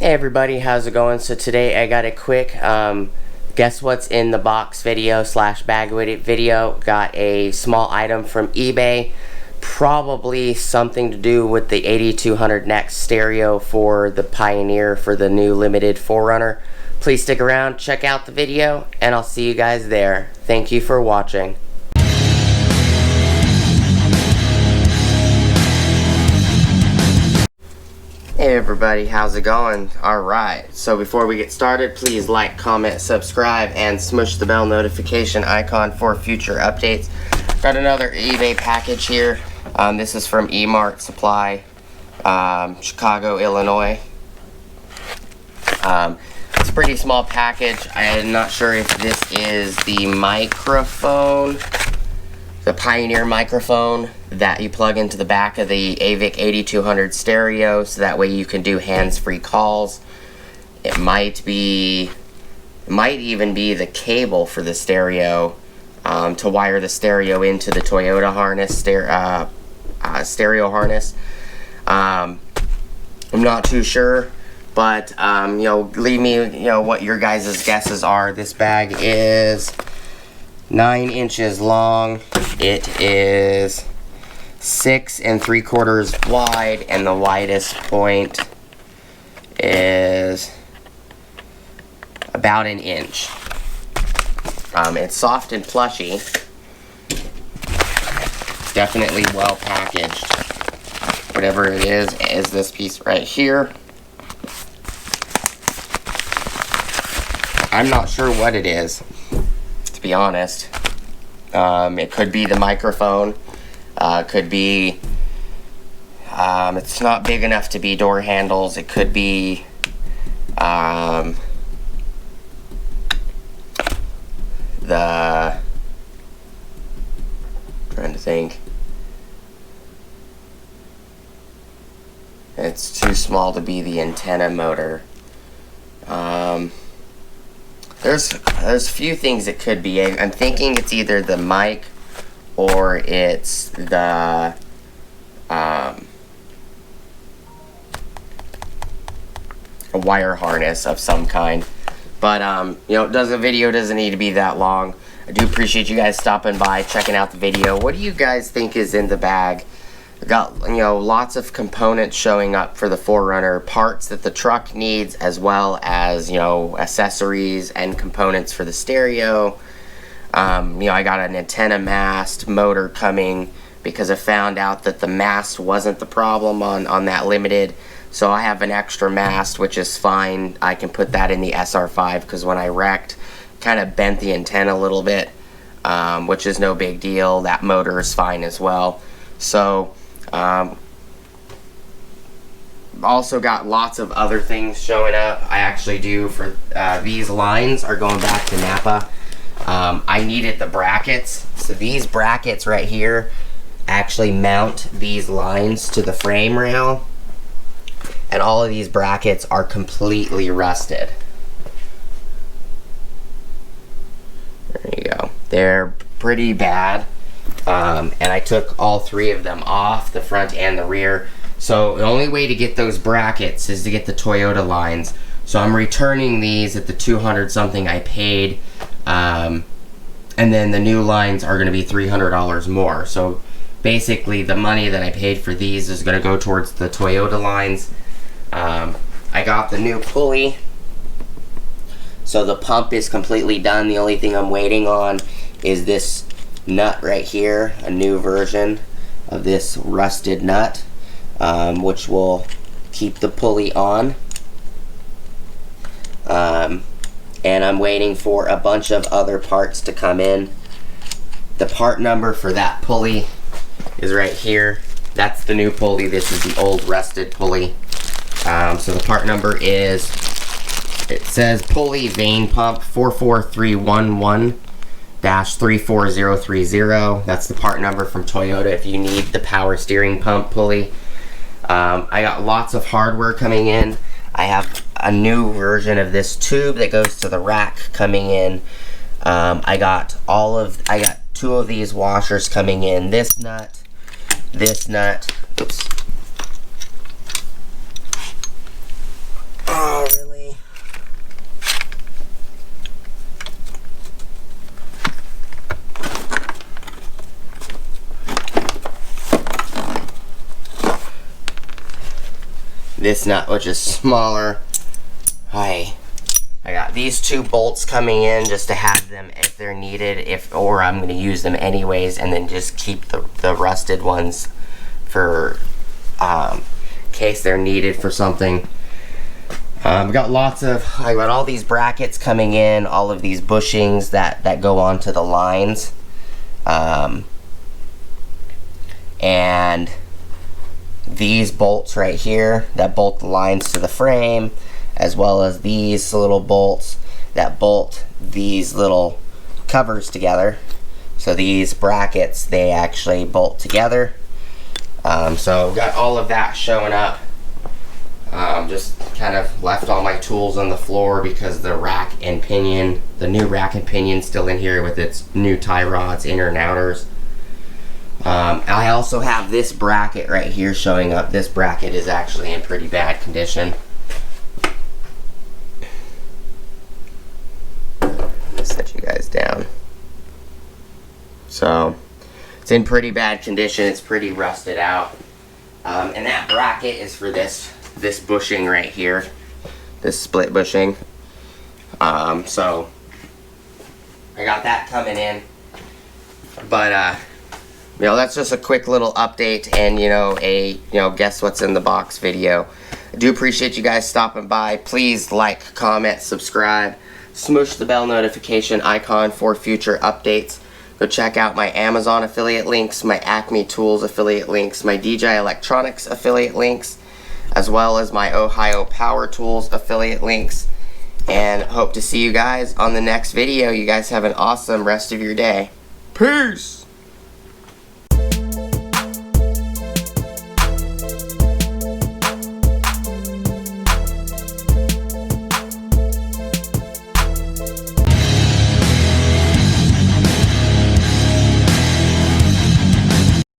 Hey everybody, how's it going? So today I got a quick guess what's in the box video slash bag video. Got a small item from eBay, probably something to do with the 8200 NEX stereo for the Pioneer for the new limited 4Runner. Please stick around, check out the video, and I'll see you guys there. Thank you for watching. Hey everybody, how's it going? Alright, so before we get started, please like, comment, subscribe, and smush the bell notification icon for future updates. Got another eBay package here. This is from eMart Supply, Chicago, Illinois. It's a pretty small package. I'm not sure if this is the microphone, the Pioneer microphone that you plug into the back of the Mavic 8200 stereo, so that way you can do hands-free calls. It might even be the cable for the stereo to wire the stereo into the Toyota harness, stereo harness. I'm not too sure, but you know, leave me what your guys' guesses are. This bag is 9 inches long. It is 6 3/4 wide, and the widest point is about 1 inch. It's soft and plushy. Definitely well packaged. Whatever it is this piece right here. I'm not sure what it is, to be honest. It could be the microphone. Could be, it's not big enough to be door handles. It could be, trying to think. It's too small to be the antenna motor. There's a few things it could be. I'm thinking it's either the mic or it's the a wire harness of some kind. But the video doesn't need to be that long. I do appreciate you guys stopping by, checking out the video. What do you guys think is in the bag? I got lots of components showing up for the 4Runner, parts that the truck needs, as well as accessories and components for the stereo. I got an antenna mast motor coming because I found out that the mast wasn't the problem on that limited. So I have an extra mast, which is fine. I can put that in the SR5 because when I wrecked, kind of bent the antenna a little bit, which is no big deal. That motor is fine as well. So also got lots of other things showing up. I actually do for these lines are going back to Napa. I needed the brackets, so these brackets right here actually mount these lines to the frame rail, and all of these brackets are completely rusted. There you go. They're pretty bad, and I took all 3 of them off, the front and the rear. So the only way to get those brackets is to get the Toyota lines. So I'm returning these at the 200 something I paid. And then the new lines are going to be $300 more. So basically the money that I paid for these is going to go towards the Toyota lines. I got the new pulley. So the pump is completely done. The only thing I'm waiting on is this nut right here, a new version of this rusted nut, which will keep the pulley on. And I'm waiting for a bunch of other parts to come in. The part number for that pulley is right here. That's the new pulley. This is the old rusted pulley. So the part number is, it says pulley vane pump 44311-34030. That's the part number from Toyota if you need the power steering pump pulley. I got lots of hardware coming in. I have a new version of this tube that goes to the rack coming in. I got 2 of these washers coming in. This nut, oops. Oh, really? This nut, which is smaller. I got these 2 bolts coming in just to have them if they're needed, or I'm going to use them anyways, and then just keep the rusted ones for in case they're needed for something. I got all these brackets coming in, all of these bushings that go onto the lines, and these bolts right here that bolt the lines to the frame, as well as these little bolts that bolt these little covers together. So these brackets, they actually bolt together. So got all of that showing up. Just kind of left all my tools on the floor because the rack and pinion, the new rack and pinion, still in here with its new tie rods, inner and outers. I also have this bracket right here showing up. This bracket is actually in pretty bad condition. Set you guys down. So it's in pretty bad condition. It's pretty rusted out. And that bracket is for this bushing right here, this split bushing. So I got that coming in. But you know, that's just a quick little update and guess what's in the box video. I do appreciate you guys stopping by. Please like, comment, subscribe, smoosh the bell notification icon for future updates. Go check out my Amazon affiliate links, my Acme Tools affiliate links, my DJI Electronics affiliate links, as well as my Ohio Power Tools affiliate links. And hope to see you guys on the next video. You guys have an awesome rest of your day. Peace!